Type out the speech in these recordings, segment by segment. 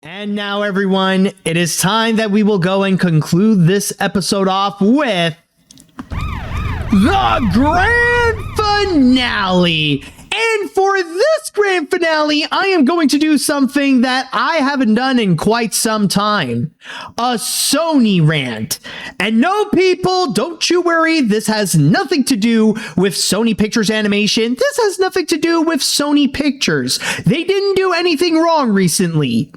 And now, everyone, it is time that we will go and conclude this episode off with the grand finale. And for this grand finale, I am going to do something that I haven't done in quite some time. A Sony rant. And no, people, don't you worry. This has nothing to do with Sony Pictures Animation. This has nothing to do with Sony Pictures. They didn't do anything wrong recently.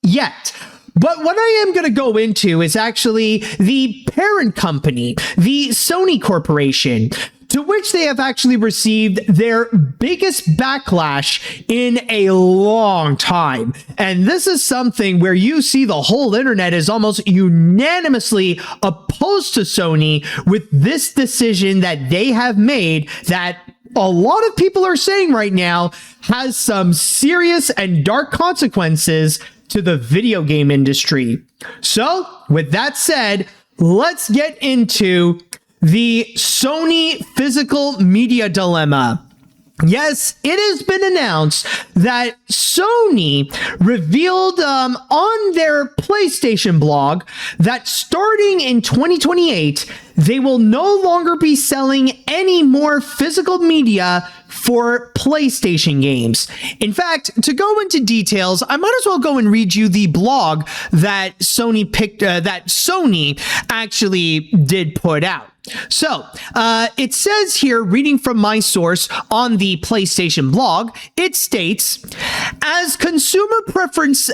Yet. But what I am going to go into is actually the parent company, the Sony Corporation, to which they have actually received their biggest backlash in a long time. And this is something where you see the whole internet is almost unanimously opposed to Sony with this decision that they have made that a lot of people are saying right now has some serious and dark consequences to the video game industry. So, with that said, let's get into the Sony physical media dilemma. Yes, it has been announced that Sony revealed on their PlayStation blog that starting in 2028, they will no longer be selling any more physical media for PlayStation games. In fact, to go into details, I might as well go and read you the blog that Sony actually did put out. So, it says here, reading from my source on the PlayStation blog, it states, as consumer preferences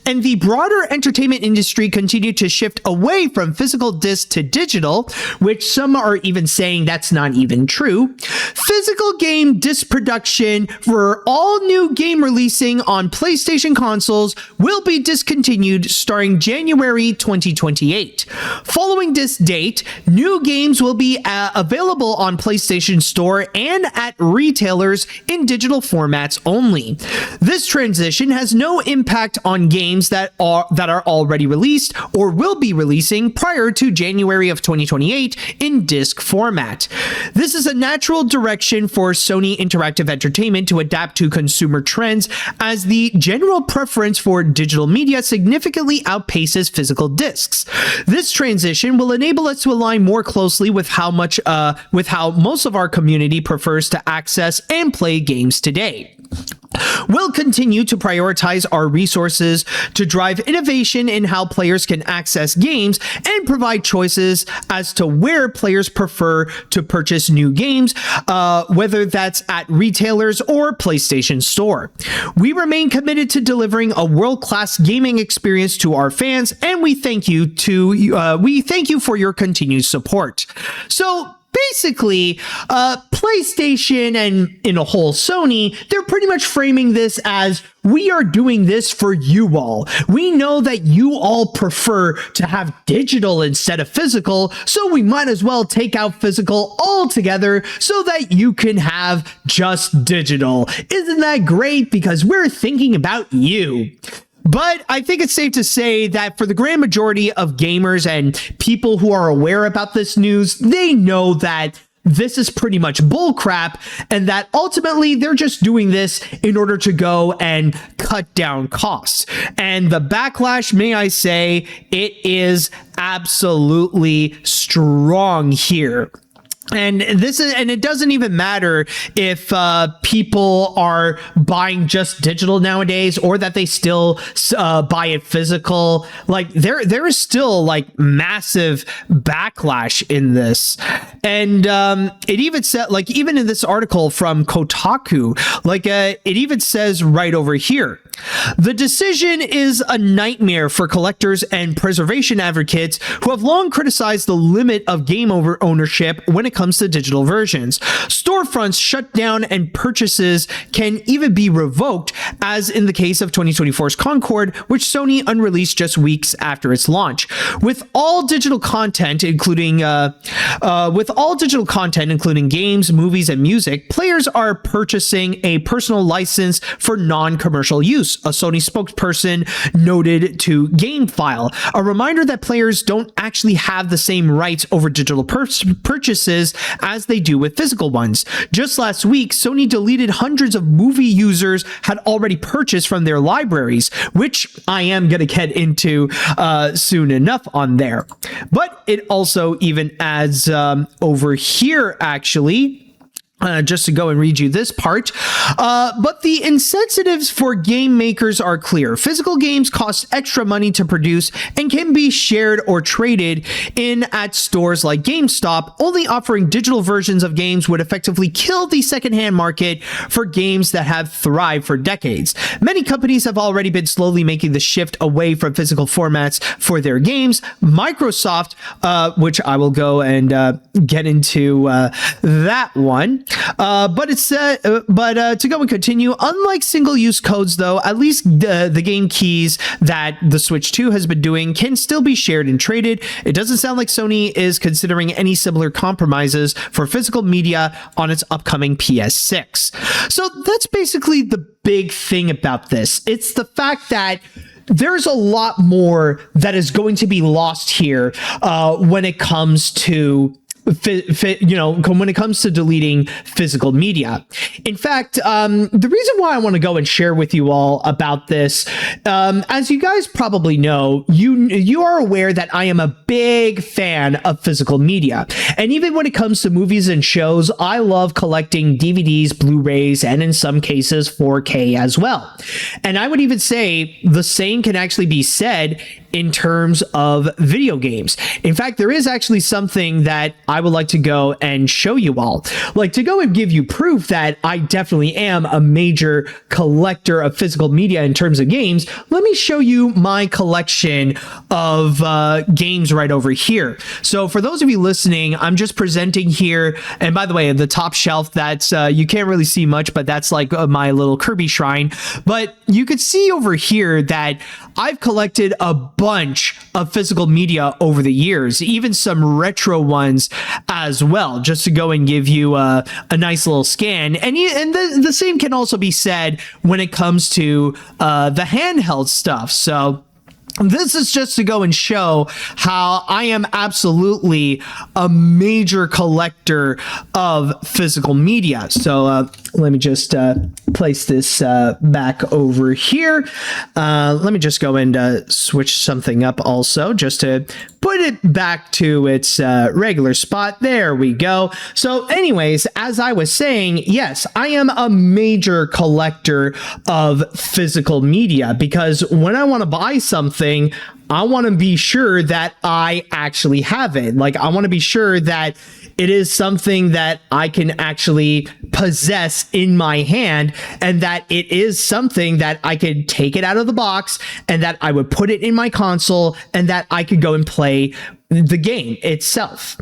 and the broader entertainment industry continue to shift away from physical discs to digital, which some are even saying that's not even true, physical game disc production for all new game releasing on PlayStation consoles will be discontinued starting January 2028. Following this date, new games will be available on PlayStation Store and at retailers in digital formats only. This transition has no impact on games that are already released or will be releasing prior to January of 2028 in disc format. This is a natural direction for Sony Interactive Entertainment to adapt to consumer trends as the general preference for digital media significantly outpaces physical discs. This transition will enable us to align more closely with how most of our community prefers to access and play games today. We'll continue to prioritize our resources to drive innovation in how players can access games and provide choices as to where players prefer to purchase new games, whether that's at retailers or PlayStation Store. We remain committed to delivering a world-class gaming experience to our fans, and we thank you for your continued support. So, basically, PlayStation and in a whole Sony, they're pretty much framing this as, we are doing this for you all. We know that you all prefer to have digital instead of physical, so we might as well take out physical altogether so that you can have just digital. Isn't that great? Because we're thinking about you. But I think it's safe to say that for the grand majority of gamers and people who are aware about this news, they know that this is pretty much bullcrap and that ultimately they're just doing this in order to go and cut down costs. And the backlash, may I say, it is absolutely strong here. And it doesn't even matter if people are buying just digital nowadays or that they still buy it physical. Like there is still like massive backlash in this. And it even said, like, even in this article from Kotaku, like it even says right over here, the decision is a nightmare for collectors and preservation advocates who have long criticized the limit of game ownership when it comes to digital versions. Storefronts shut down and purchases can even be revoked, as in the case of 2024's Concord, which Sony unreleased just weeks after its launch. With all digital content, including games, movies, and music, players are purchasing a personal license for non-commercial use, a Sony spokesperson noted to GameFile. A reminder that players don't actually have the same rights over digital purchases services as they do with physical ones. Just last week, Sony deleted hundreds of movie users had already purchased from their libraries, which I am going to get into soon enough on there. But it also even adds over here, actually, just to go and read you this part. But the incentives for game makers are clear. Physical games cost extra money to produce and can be shared or traded in at stores like GameStop. Only offering digital versions of games would effectively kill the secondhand market for games that have thrived for decades. Many companies have already been slowly making the shift away from physical formats for their games. Microsoft, which I will go and get into that one. But to go and continue, unlike single-use codes, though, at least the game keys that the Switch 2 has been doing can still be shared and traded. It doesn't sound like Sony is considering any similar compromises for physical media on its upcoming PS6. So that's basically the big thing about this. It's the fact that there's a lot more that is going to be lost here when it comes to when it comes to deleting physical media. In fact, the reason why I want to go and share with you all about this, as you guys probably know, you are aware that I am a big fan of physical media. And even when it comes to movies and shows, I love collecting DVDs, Blu-rays, and in some cases 4K as well. And I would even say the same can actually be said in terms of video games. In fact, there is actually something that I would like to go and show you all. Like, to go and give you proof that I definitely am a major collector of physical media in terms of games, let me show you my collection of games right over here. So for those of you listening, I'm just presenting here. And by the way, the top shelf, that's you can't really see much, but that's like my little Kirby shrine. But you could see over here that I've collected a bunch of physical media over the years, even some retro ones as well, just to go and give you a nice little scan. And the same can also be said when it comes to the handheld stuff. So this is just to go and show how I am absolutely a major collector of physical media. So let me just place this back over here. Let me just go and switch something up also, just to put it back to its regular spot. There we go. So anyways, as I was saying, yes, I am a major collector of physical media, because when I want to buy something, I want to be sure that I actually have it. Like, I want to be sure that it is something that I can actually possess in my hand, and that it is something that I could take it out of the box and that I would put it in my console and that I could go and play the game itself.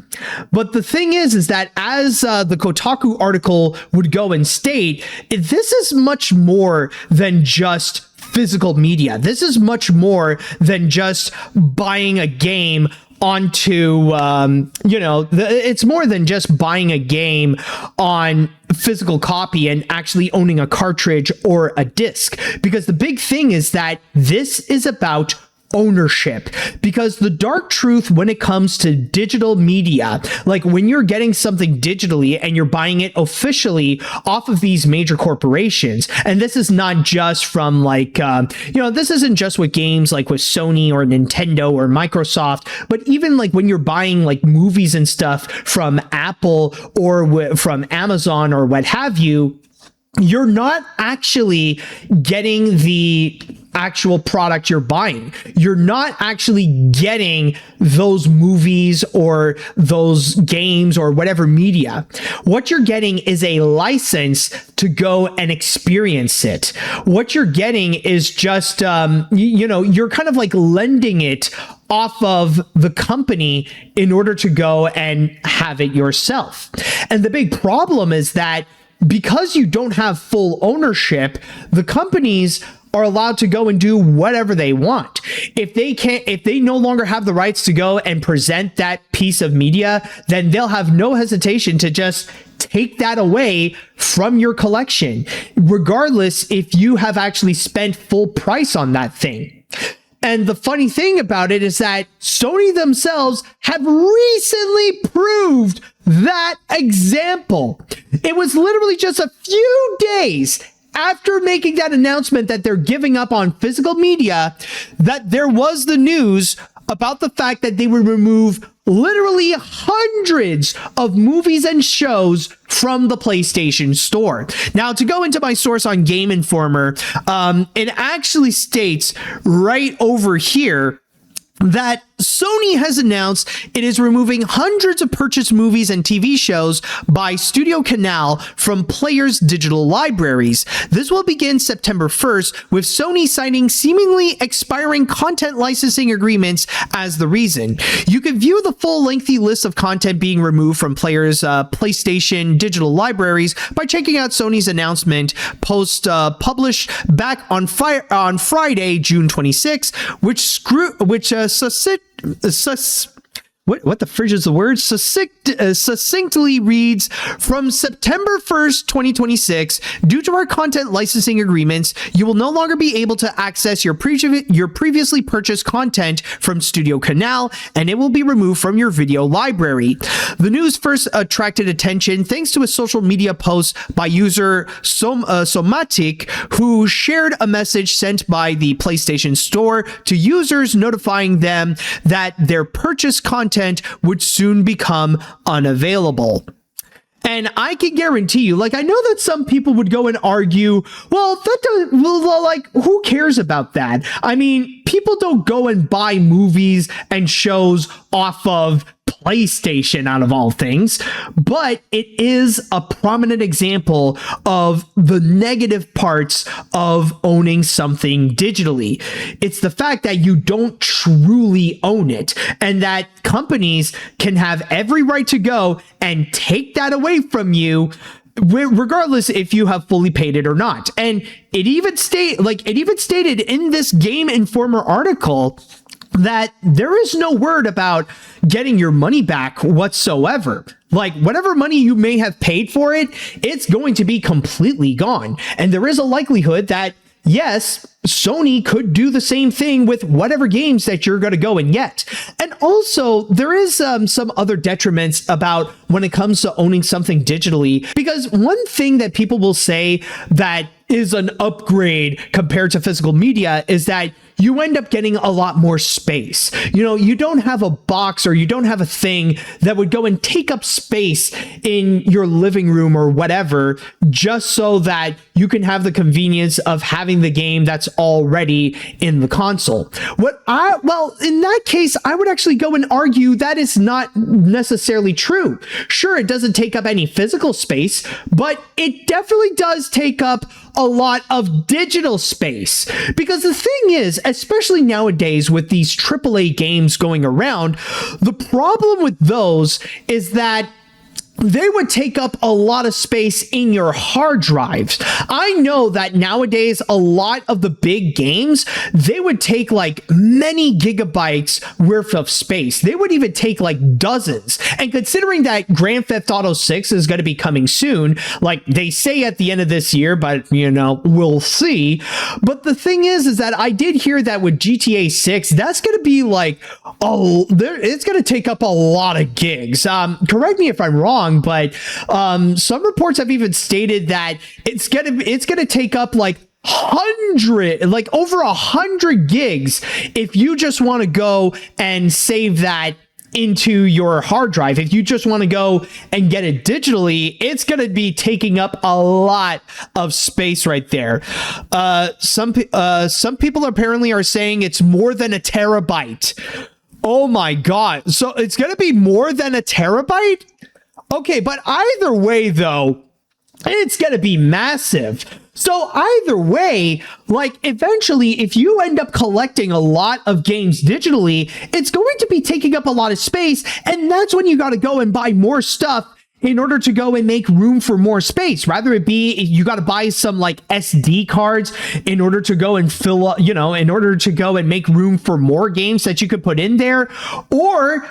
But the thing is that as the Kotaku article would go and state, this is much more than just physical media. This is much more than just buying a game onto, it's more than just buying a game on physical copy and actually owning a cartridge or a disc. Because the big thing is that this is about ownership, because the dark truth when it comes to digital media, like when you're getting something digitally and you're buying it officially off of these major corporations, and this is not just from like, this isn't just with games like with Sony or Nintendo or Microsoft, but even like when you're buying like movies and stuff from Apple or from Amazon or what have you, you're not actually getting the actual product you're buying. You're not actually getting those movies or those games or whatever media. What you're getting is a license to go and experience it. What you're getting is just, you're kind of like lending it off of the company in order to go and have it yourself. And the big problem is that because you don't have full ownership, the companies are allowed to go and do whatever they want. If they no longer have the rights to go and present that piece of media, then they'll have no hesitation to just take that away from your collection, regardless if you have actually spent full price on that thing. And the funny thing about it is that Sony themselves have recently proved that example. It was literally just a few days after making that announcement that they're giving up on physical media that there was the news about the fact that they would remove literally hundreds of movies and shows from the PlayStation Store. Now, to go into my source on Game Informer, it actually states right over here that Sony has announced it is removing hundreds of purchased movies and TV shows by Studio Canal from players' digital libraries. This will begin September 1st, with Sony citing seemingly expiring content licensing agreements as the reason. You can view the full lengthy list of content being removed from players' PlayStation digital libraries by checking out Sony's announcement post published back on Friday, June 26, what the fridge is the word? Succinctly reads, from September 1st, 2026, due to our content licensing agreements, you will no longer be able to access your previously purchased content from Studio Canal, and it will be removed from your video library. The news first attracted attention thanks to a social media post by user Somatic, who shared a message sent by the PlayStation Store to users notifying them that their purchased content would soon become unavailable. And I can guarantee you, like, I know that some people would go and argue, well, who cares about that? I mean, people don't go and buy movies and shows off of PlayStation, out of all things, but it is a prominent example of the negative parts of owning something digitally. It's the fact that you don't truly own it, and that companies can have every right to go and take that away from you, regardless if you have fully paid it or not. And it even stated in this Game Informer article that there is no word about getting your money back whatsoever. Like, whatever money you may have paid for it, it's going to be completely gone. And there is a likelihood that, yes, Sony could do the same thing with whatever games that you're going to go and get. And also, there is some other detriments about when it comes to owning something digitally, because one thing that people will say that is an upgrade compared to physical media is that you end up getting a lot more space. You know, you don't have a box, or you don't have a thing that would go and take up space in your living room or whatever, just so that you can have the convenience of having the game that's already in the console. Well, in that case, I would actually go and argue that is not necessarily true. Sure, it doesn't take up any physical space, but it definitely does take up a lot of digital space. Because the thing is, especially nowadays with these AAA games going around, the problem with those is that they would take up a lot of space in your hard drives. I know that nowadays, a lot of the big games, they would take like many gigabytes worth of space. They would even take like dozens. And considering that Grand Theft Auto 6 is going to be coming soon, like they say at the end of this year, but you know, we'll see. But the thing is that I did hear that with GTA 6, that's going to be like, it's going to take up a lot of gigs. Correct me if I'm wrong, but some reports have even stated that it's gonna take up like over 100 gigs if you just want to go and save that into your hard drive. If you just want to go and get it digitally, it's going to be taking up a lot of space right there. Some people apparently are saying it's more than a terabyte. Oh my God. So it's going to be more than a terabyte? Okay, but either way, though, it's going to be massive. So either way, like eventually, if you end up collecting a lot of games digitally, it's going to be taking up a lot of space. And that's when you got to go and buy more stuff in order to go and make room for more space. Rather it be, you got to buy some like SD cards in order to go and fill up, in order to go and make room for more games that you could put in there. Or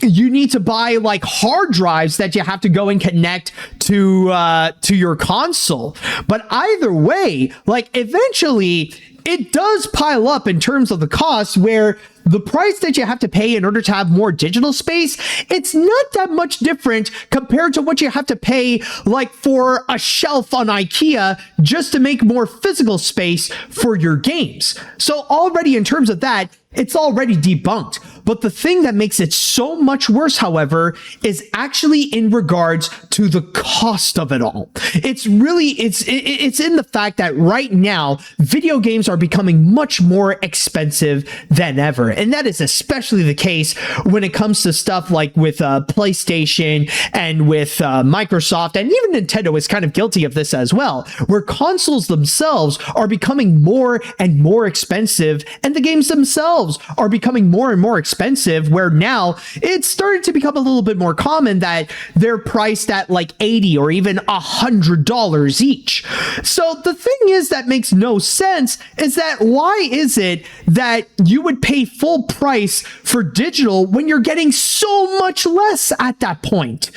you need to buy like hard drives that you have to go and connect to your console. But either way, like eventually, it does pile up in terms of the cost, where the price that you have to pay in order to have more digital space, it's not that much different compared to what you have to pay like for a shelf on IKEA just to make more physical space for your games. So already in terms of that, it's already debunked. But the thing that makes it so much worse, however, is actually in regards to the cost of it all. It's really, it's in the fact that right now, video games are becoming much more expensive than ever. And that is especially the case when it comes to stuff like with PlayStation and with Microsoft, and even Nintendo is kind of guilty of this as well, where consoles themselves are becoming more and more expensive, and the games themselves are becoming more and more expensive, where now it's starting to become a little bit more common that they're priced at like $80 or even $100 each. So the thing is that makes no sense is that why is it that you would pay full price for digital when you're getting so much less at that point?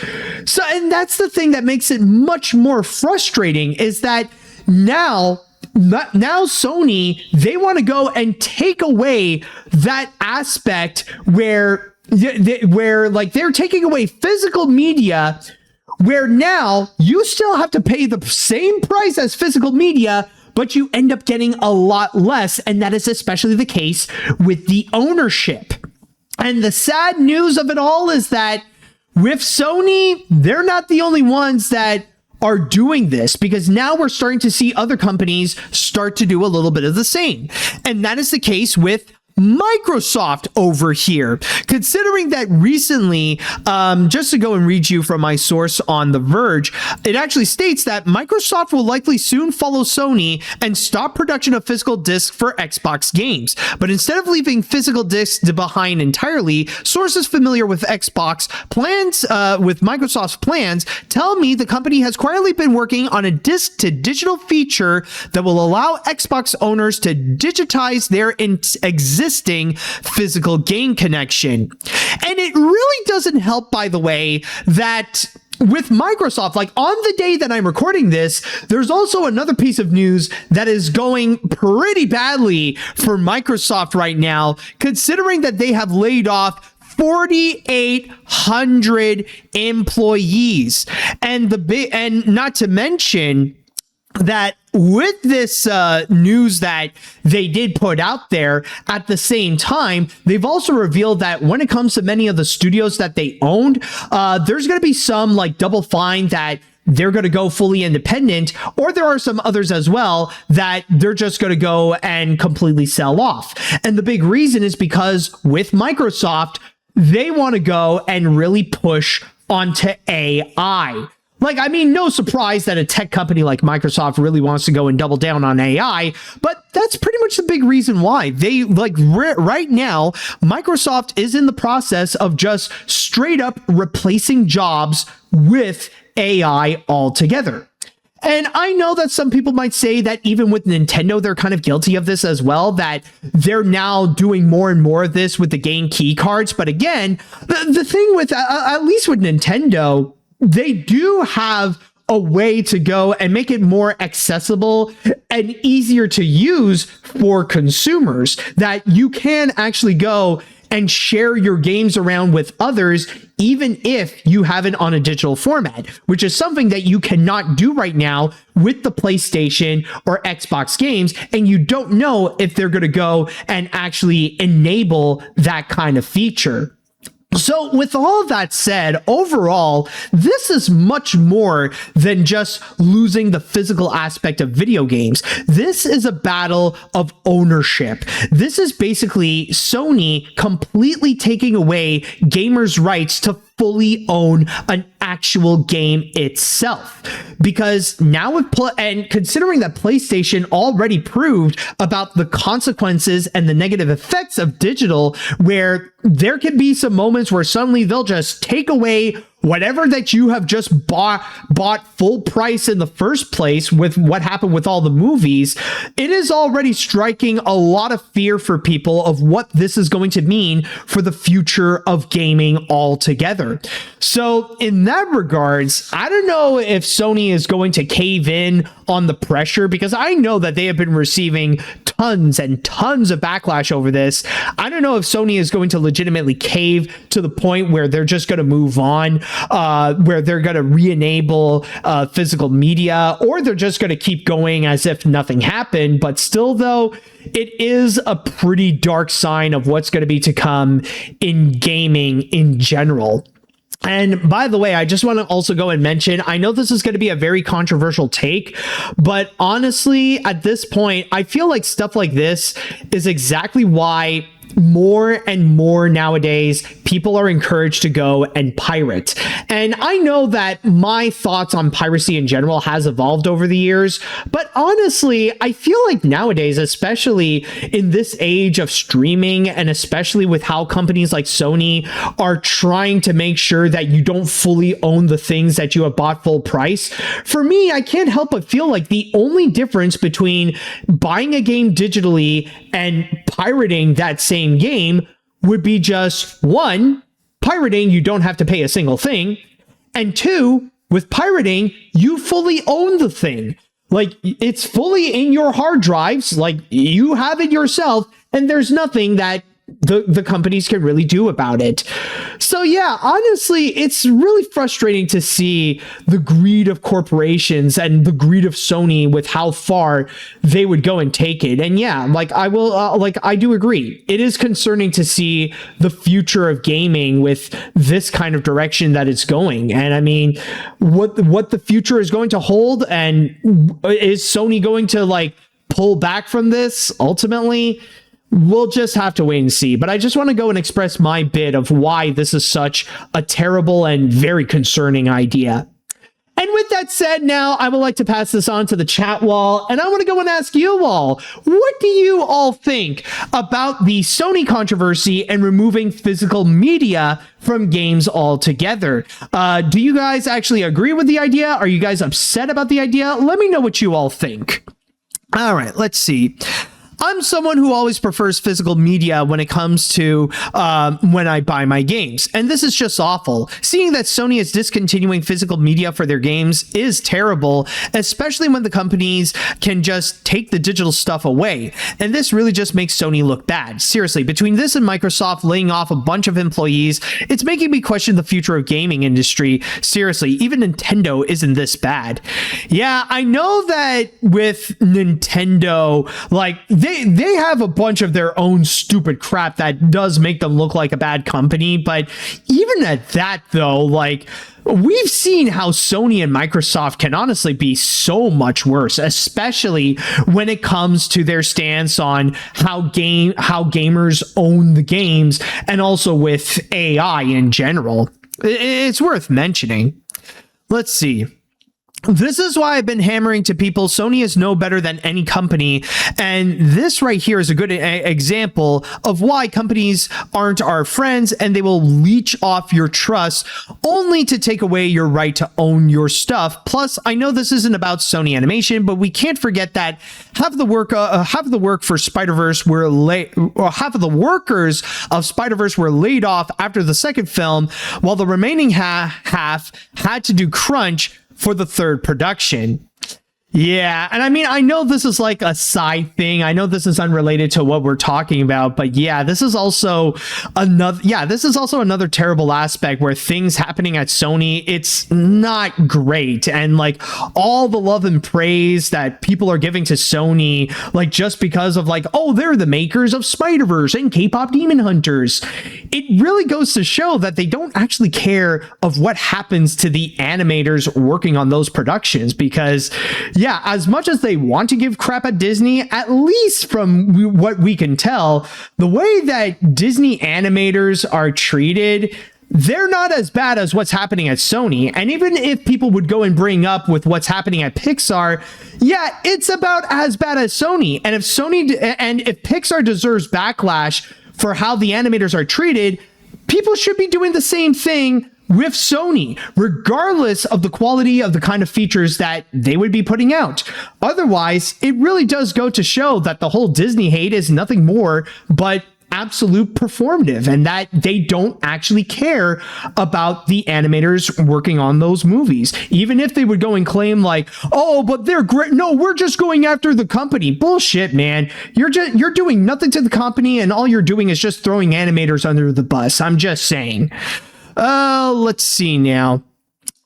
So, and that's the thing that makes it much more frustrating, is that now Sony, they want to go and take away that aspect where like they're taking away physical media, where now you still have to pay the same price as physical media, but you end up getting a lot less. And that is especially the case with the ownership. And the sad news of it all is that with Sony, they're not the only ones that are doing this, because now we're starting to see other companies start to do a little bit of the same. And that is the case with Microsoft over here, considering that recently, just to go and read you from my source on The Verge, it actually states that Microsoft will likely soon follow Sony and stop production of physical discs for Xbox games. But instead of leaving physical discs behind entirely, sources familiar with Xbox plans, with Microsoft's plans, tell me the company has quietly been working on a disc to digital feature that will allow Xbox owners to digitize their existing physical game connection. And it really doesn't help, by the way, that with Microsoft, like on the day that I'm recording this, there's also another piece of news that is going pretty badly for Microsoft right now, considering that they have laid off 4,800 employees. And not to mention that with this news that they did put out there, at the same time, they've also revealed that when it comes to many of the studios that they owned, there's going to be some like Double Fine that they're going to go fully independent, or there are some others as well that they're just going to go and completely sell off. And the big reason is because with Microsoft, they want to go and really push onto AI. Like, I mean, no surprise that a tech company like Microsoft really wants to go and double down on AI, but that's pretty much the big reason why. They, like, right now, Microsoft is in the process of just straight up replacing jobs with AI altogether. And I know that some people might say that even with Nintendo, they're kind of guilty of this as well, that they're now doing more and more of this with the game key cards. But again, the thing with, at least with Nintendo, they do have a way to go and make it more accessible and easier to use for consumers, that you can actually go and share your games around with others, even if you have it on a digital format, which is something that you cannot do right now with the PlayStation or Xbox games. And you don't know if they're going to go and actually enable that kind of feature. So with all that said, overall, this is much more than just losing the physical aspect of video games. This is a battle of ownership. This is basically Sony completely taking away gamers' rights to fully own an actual game itself. Because now with and considering that PlayStation already proved about the consequences and the negative effects of digital, where there can be some moments where suddenly they'll just take away whatever that you have just bought full price in the first place with what happened with all the movies, it is already striking a lot of fear for people of what this is going to mean for the future of gaming altogether. So in that regards, I don't know if Sony is going to cave in on the pressure, because I know that they have been receiving tons and tons of backlash over this. I don't know if Sony is going to legitimately cave to the point where they're just going to move on, where they're going to re-enable physical media, or they're just going to keep going as if nothing happened. But still, though, it is a pretty dark sign of what's going to be to come in gaming in general. And by the way, I just want to also go and mention, I know this is going to be a very controversial take, but honestly, at this point, I feel like stuff like this is exactly why more and more nowadays people are encouraged to go and pirate. And I know that my thoughts on piracy in general has evolved over the years, but honestly, I feel like nowadays, especially in this age of streaming, and especially with how companies like Sony are trying to make sure that you don't fully own the things that you have bought full price, for me, I can't help but feel like the only difference between buying a game digitally and pirating that same game would be just, one, pirating, you don't have to pay a single thing, and two, with pirating, you fully own the thing. Like, it's fully in your hard drives, like you have it yourself, and there's nothing that the companies can really do about it. So yeah, honestly, it's really frustrating to see the greed of corporations and the greed of Sony with how far they would go and take it. And yeah, like I do agree. It is concerning to see the future of gaming with this kind of direction that it's going. And I mean, what the future is going to hold, and is Sony going to like pull back from this ultimately? We'll just have to wait and see. But I just want to go and express my bit of why this is such a terrible and very concerning idea. And with that said, now I would like to pass this on to the chat wall, and I want to go and ask you all, what do you all think about the Sony controversy and removing physical media from games altogether? Do you guys actually agree with the idea? Are you guys upset about the idea? Let me know what you all think. All right, let's see. I'm someone who always prefers physical media when it comes to when I buy my games. And this is just awful. Seeing that Sony is discontinuing physical media for their games is terrible, especially when the companies can just take the digital stuff away. And this really just makes Sony look bad. Seriously, between this and Microsoft laying off a bunch of employees, it's making me question the future of gaming industry. Seriously, even Nintendo isn't this bad. Yeah, I know that with Nintendo, like, they have a bunch of their own stupid crap that does make them look like a bad company. But even at that, though, like, we've seen how Sony and Microsoft can honestly be so much worse, especially when it comes to their stance on how gamers own the games, and also with AI in general. It's worth mentioning. Let's see. This is why I've been hammering to people, Sony is no better than any company. And this right here is a good example of why companies aren't our friends, and they will leech off your trust only to take away your right to own your stuff. Plus, I know this isn't about Sony Animation, but we can't forget that half of the work for Spider-Verse half of the workers of Spider-Verse were laid off after the second film, while the remaining half had to do crunch for the third production. Yeah, and I mean, I know this is like a side thing. I know this is unrelated to what we're talking about, but yeah, this is also another terrible aspect where things happening at Sony, it's not great. And like all the love and praise that people are giving to Sony, like just because of like, oh, they're the makers of Spider-Verse and K-pop Demon Hunters, it really goes to show that they don't actually care of what happens to the animators working on those productions. Because yeah, as much as they want to give crap at Disney, at least from what we can tell, the way that Disney animators are treated, they're not as bad as what's happening at Sony. And even if people would go and bring up with what's happening at Pixar, yeah, it's about as bad as Sony. And if Pixar deserves backlash for how the animators are treated, people should be doing the same thing with Sony, regardless of the quality of the kind of features that they would be putting out. Otherwise, it really does go to show that the whole Disney hate is nothing more but absolute performative, and that they don't actually care about the animators working on those movies. Even if they would go and claim like, oh, but they're great. No, we're just going after the company. Bullshit, man. You're doing nothing to the company, and all you're doing is just throwing animators under the bus. I'm just saying. Let's see now.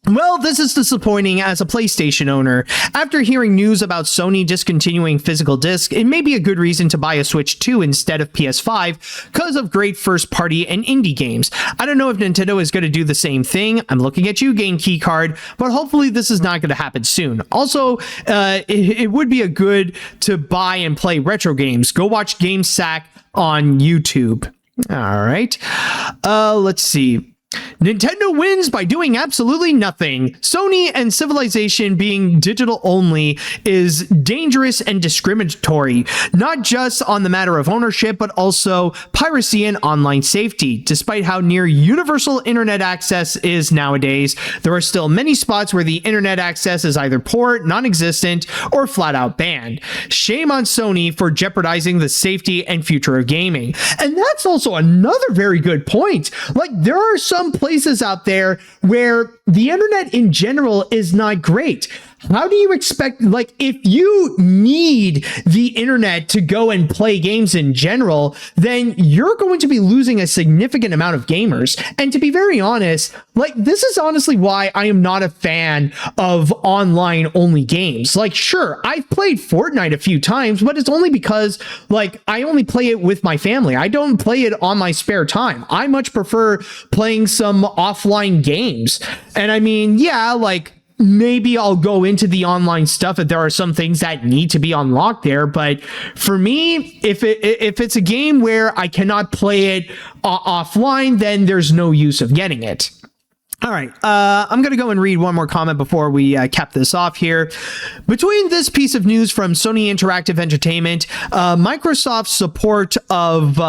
Well, this is disappointing as a PlayStation owner. After hearing news about Sony discontinuing physical disc, it may be a good reason to buy a Switch 2 instead of PS5 because of great first-party and indie games. I don't know if Nintendo is going to do the same thing. I'm looking at you, Game Keycard, but hopefully this is not going to happen soon. Also, it would be a good to buy and play retro games. Go watch GameSack on YouTube. All right. Let's see. Nintendo wins by doing absolutely nothing. Sony and Civilization being digital only is dangerous and discriminatory, not just on the matter of ownership, but also piracy and online safety. Despite how near universal internet access is nowadays, there are still many spots where the internet access is either poor, non-existent, or flat out banned. Shame on Sony for jeopardizing the safety and future of gaming. And that's also another very good point. Like, there are some places out there where the internet in general is not great. How do you expect, like, if you need the internet to go and play games in general, then you're going to be losing a significant amount of gamers. And to be very honest, like, this is honestly why I am not a fan of online only games. Like, sure, I've played Fortnite a few times, but it's only because, like, I only play it with my family. I don't play it on my spare time. I much prefer playing some offline games. And I mean, yeah, like, maybe I'll go into the online stuff if there are some things that need to be unlocked there. But for me, if it's a game where I cannot play it offline, then there's no use of getting it. All right, I'm going to go and read one more comment before we cap this off here. Between this piece of news from Sony Interactive Entertainment, Microsoft's support of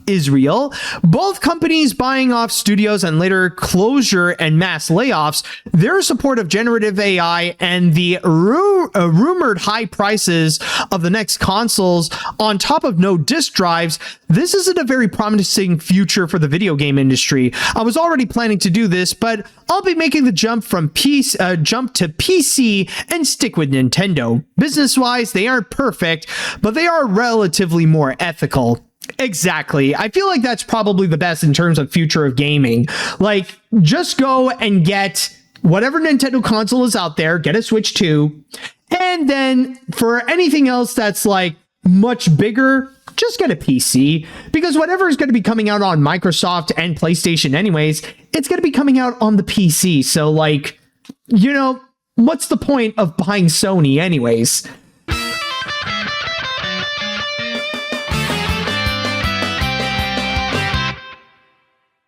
Israel, both companies buying off studios and later closure and mass layoffs, their support of generative AI, and the rumored high prices of the next consoles on top of no disk drives, this isn't a very promising future for the video game industry. I was already planning to do this, but I'll be making the jump to PC and stick with Nintendo. Business-wise, they aren't perfect, but they are relatively more ethical. Exactly. I feel like that's probably the best in terms of future of gaming. Like, just go and get whatever Nintendo console is out there, get a Switch 2, and then for anything else that's like much bigger, just get a PC, because whatever is going to be coming out on Microsoft and PlayStation anyways, it's going to be coming out on the PC. So, like, you know, what's the point of buying Sony anyways?